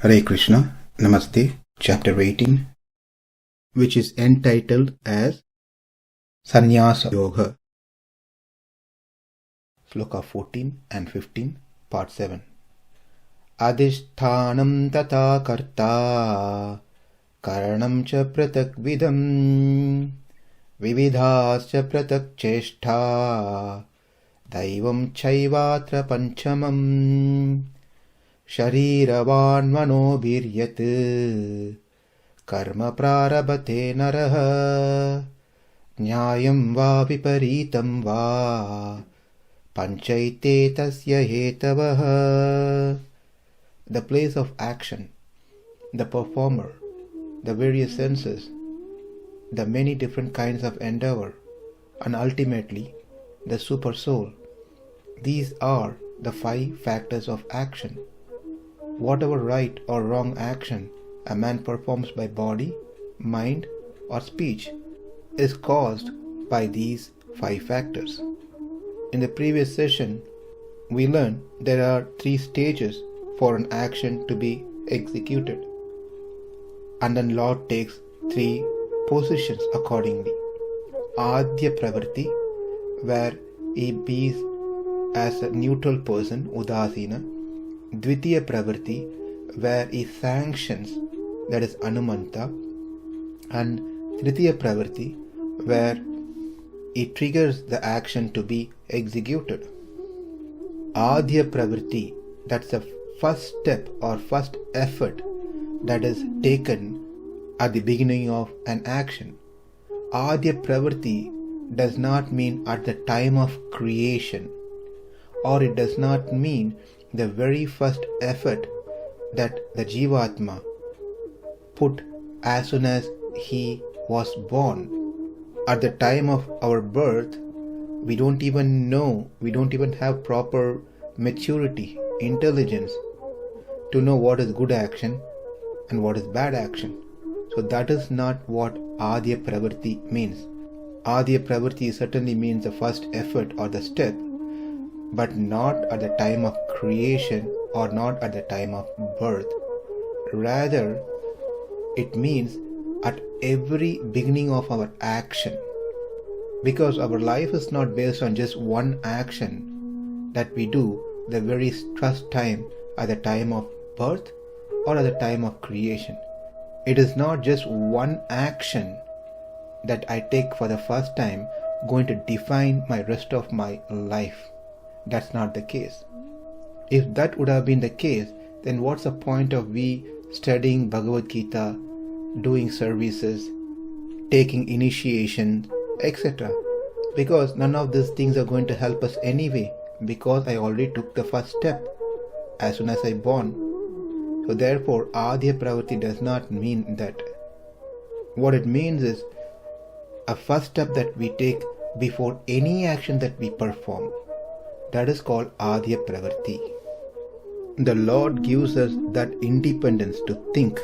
Hare Krishna, Namaste, Chapter 18, which is entitled as Sannyasa Yoga. Sloka 14 and 15, Part 7. Adhiṣṭhānaṁ tathā kartā karaṇaṁ ca pṛthag-vidham vividhāś pṛthak ceṣṭā daivaṁ caivātra pañcamam śarīra-vāṅ-manobhir karma prārabhate naraḥ nyāyyaṁ viparītaṁ pañcaite tasya hetavaḥ. The place of action, the performer, the various senses, the many different kinds of endeavor, and ultimately the Supersoul. These are the 5 factors of action. Whatever right or wrong action a man performs by body, mind, or speech is caused by these 5 factors. In the previous session, we learned there are 3 stages for an action to be executed, and then Lord takes 3 positions accordingly. Adya pravrti, where he is as a neutral person, udasina. Dvitiya pravrti, where he sanctions, that is anumanta. And tritiya pravrti, where he triggers the action to be executed. Adya pravrti, that's the first step or first effort that is taken at the beginning of an action. Adya pravrti does not mean at the time of creation, or it does not mean the very first effort that the jivatma put as soon as he was born. At the time of our birth, we don't even know, we don't even have proper maturity, intelligence to know what is good action and what is bad action. So that is not what Adya Pravrti means. Adya Pravrti certainly means the first effort or the step, but not at the time of creation or not at the time of birth. Rather, it means at every beginning of our action. Because our life is not based on just one action that we do the very first time at the time of birth or at the time of creation. It is not just one action that I take for the first time going to define my rest of my life. That's not the case. If that would have been the case, then what's the point of we studying Bhagavad Gita, doing services, taking initiation, etc.? Because none of these things are going to help us anyway, because I already took the first step as soon as I born. So therefore, Adya Pravrti does not mean that. What it means is a first step that we take before any action that we perform. That is called Adya Pravrti. The Lord gives us that independence to think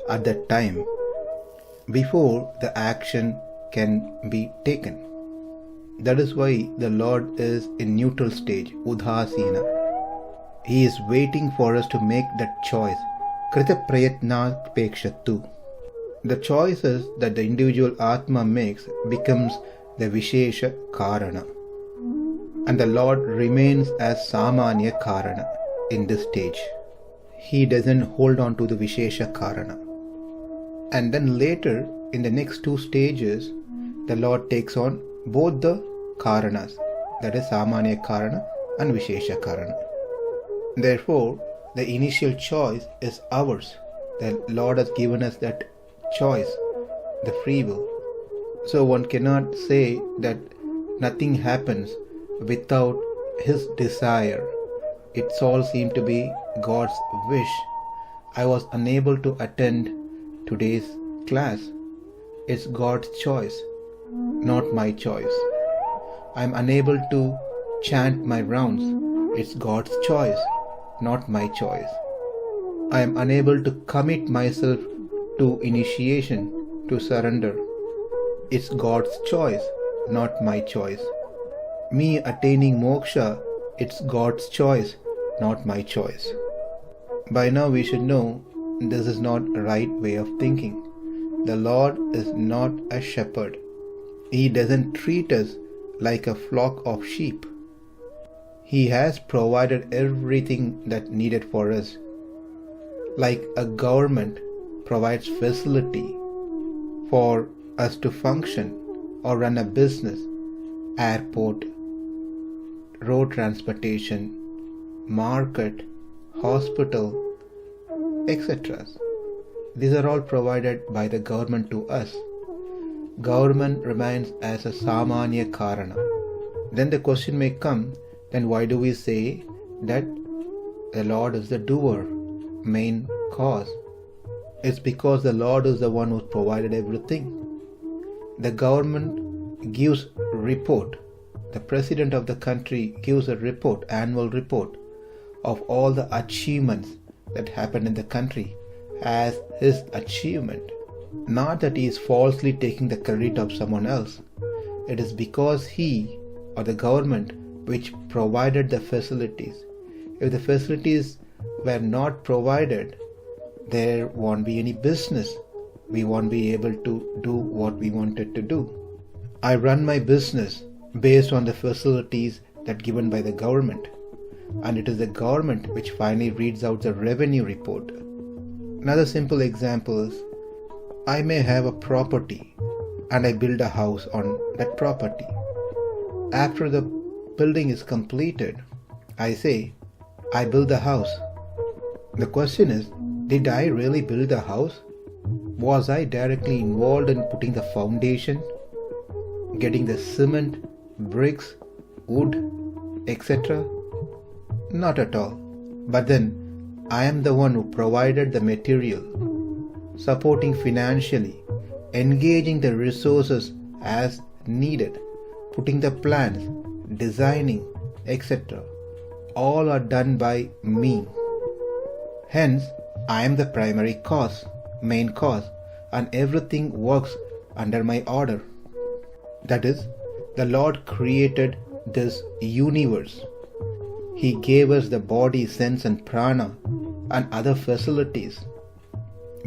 at that time before the action can be taken. That is why the Lord is in neutral stage, udasina. He is waiting for us to make that choice. Krita prayatnāt pekshatu. The choices that the individual Atma makes becomes the vishesha karana. And the Lord remains as samanya karana in this stage. He doesn't hold on to the vishesha karana. And then later, in the next 2 stages, the Lord takes on both the karanas, that is samanya karana and vishesha karana. Therefore, the initial choice is ours. The Lord has given us that choice, the free will. So one cannot say that nothing happens without His desire. It's all seemed to be God's wish. I was unable to attend today's class. It's God's choice, not my choice. I'm unable to chant my rounds. It's God's choice, not my choice. I am unable to commit myself to initiation, to surrender. It's God's choice, not my choice. Me attaining moksha, it's God's choice, not my choice. By now we should know this is not a right way of thinking. The Lord is not a shepherd. He doesn't treat us like a flock of sheep. He has provided everything that needed for us. Like a government provides facility for us to function or run a business, airport, road transportation, market, hospital, etc. These are all provided by the government to us. Government remains as a samanya karana. Then the question may come, then why do we say that the Lord is the doer, main cause? It's because the Lord is the one who provided everything. The government gives report. The president of the country gives a report, annual report, of all the achievements that happened in the country as his achievement. Not that he is falsely taking the credit of someone else. It is because he or the government which provided the facilities. If the facilities were not provided, there won't be any business. We won't be able to do what we wanted to do. I run my business based on the facilities that given by the government, and it is the government which finally reads out the revenue report. Another simple example is, I may have a property and I build a house on that property. After the building is completed, I say, I built the house. The question is, did I really build the house? Was I directly involved in putting the foundation, getting the cement, bricks, wood, etc.? Not at all. But then, I am the one who provided the material, supporting financially, engaging the resources as needed, putting the plans, designing, etc. All are done by me. Hence, I am the primary cause, main cause, and everything works under my order. That is, the Lord created this universe. He gave us the body, sense and prana and other facilities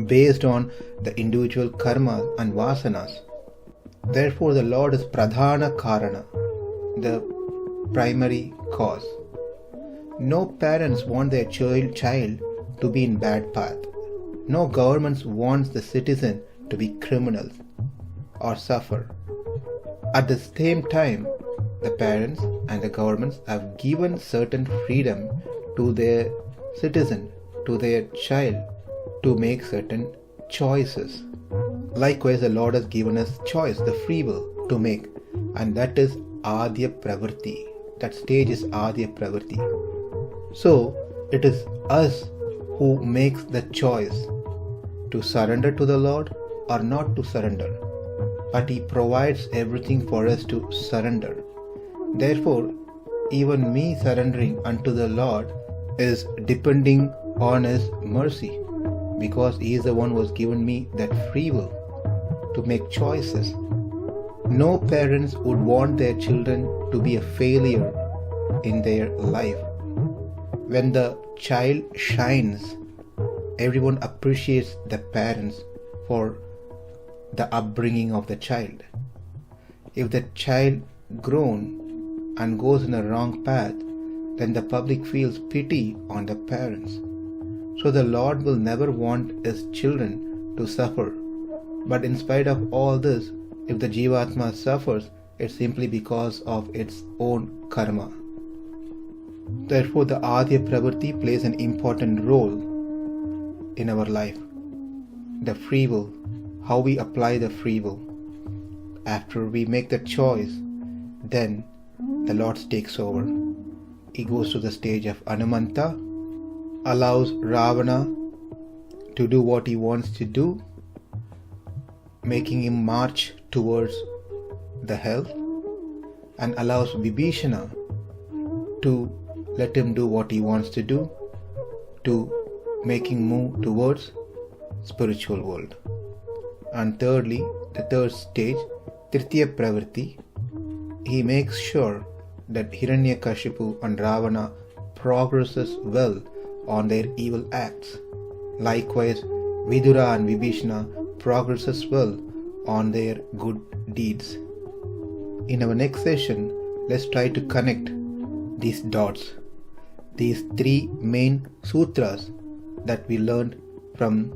based on the individual karma and vasanas. Therefore, the Lord is pradhana karana, the primary cause. No parents want their child to be in bad path. No governments wants the citizen to be criminals or suffer. At the same time, the parents and the governments have given certain freedom to their citizen, to their child, to make certain choices. Likewise, the Lord has given us choice, the free will to make, and that is adya pravritti. That stage is adya pravritti. So, it is us who makes the choice to surrender to the Lord or not to surrender. But He provides everything for us to surrender. Therefore, even me surrendering unto the Lord is depending on His mercy, because He is the one who has given me that free will to make choices. No parents would want their children to be a failure in their life. When the child shines, everyone appreciates the parents for the upbringing of the child. If the child grown and goes in a wrong path, then the public feels pity on the parents. So the Lord will never want His children to suffer. But in spite of all this, if the Jivatma suffers, it's simply because of its own karma. Therefore, the Adya Pravritti plays an important role in our life. The free will, how we apply the free will. After we make the choice, then the Lord takes over. He goes to the stage of Anumanta, allows Ravana to do what he wants to do, making him march towards the hell, and allows Vibhishana to let him do what he wants to do, to make him move towards spiritual world. And thirdly, the third stage, Tritiya Pravritti, he makes sure that Hiranyakashipu and Ravana progresses well on their evil acts. Likewise, Vidura and Vibhishana progress as well on their good deeds. In our next session, let's try to connect these dots, these three main sutras that we learned from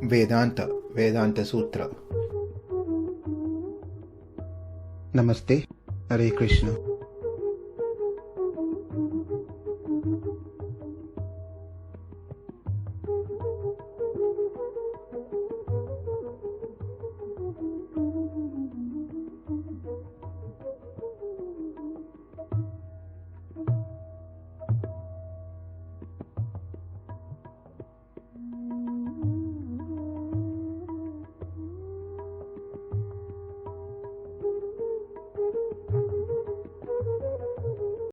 Vedanta Sutra. Namaste, Hare Krishna.